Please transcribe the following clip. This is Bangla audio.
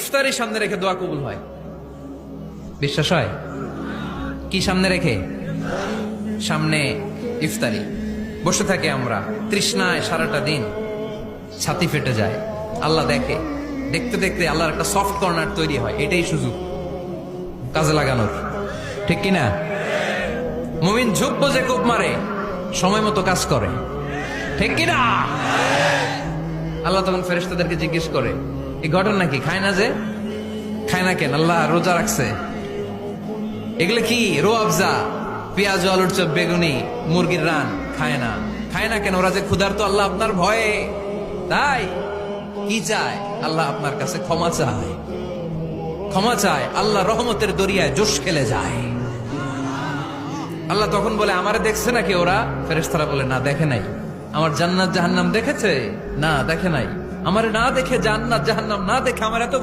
ইফতারি সামনে রেখে দোয়া কবুল হয়। বিশ্বাস হয়? কি সামনে রেখে? সামনে ইফতারি। বসে থাকে আমরা তৃষ্ণায় সারাটা দিন, ছাতি ফেটে যায়। আল্লাহ দেখে, দেখতে দেখতে আল্লাহর একটা সফট কর্নার তৈরি হয়। এটাই সুযোগ কাজে লাগানোর, ঠিক কিনা? মুমিন ঝোপ বোঝে কোপ মারে, সময় মতো কাজ করে, ঠিক কিনা? আল্লাহ তখন ফেরেশতাদেরকে জিজ্ঞেস করে, এই ঘটনা কি? খায় না যে? খায় না কেন? আল্লাহ রোজা রাখছে। এগুলো কি? রো আফজা, পেঁয়াজ, আলুর চপ, বেগুনি, মুরগির রান খায় না। খায় না কেন? ওরা যে ক্ষুধার্ত, আল্লাহ আপনার ভয়ে। তাই কি চায়? আল্লাহ আপনার কাছে ক্ষমা চায়, ক্ষমা চায়। আল্লাহ রহমতের দরিয়ায় জোশ খেলে যায়। আল্লাহ তখন বলে, আমারে দেখছে নাকি ওরা? ফেরেশতারা বলে, না দেখে নাই। আমার জান্নাত জাহান্নাম দেখেছে? না দেখে নাই। আমারে না দেখে, জান্নাত জাহান্নাম না দেখে আমার এত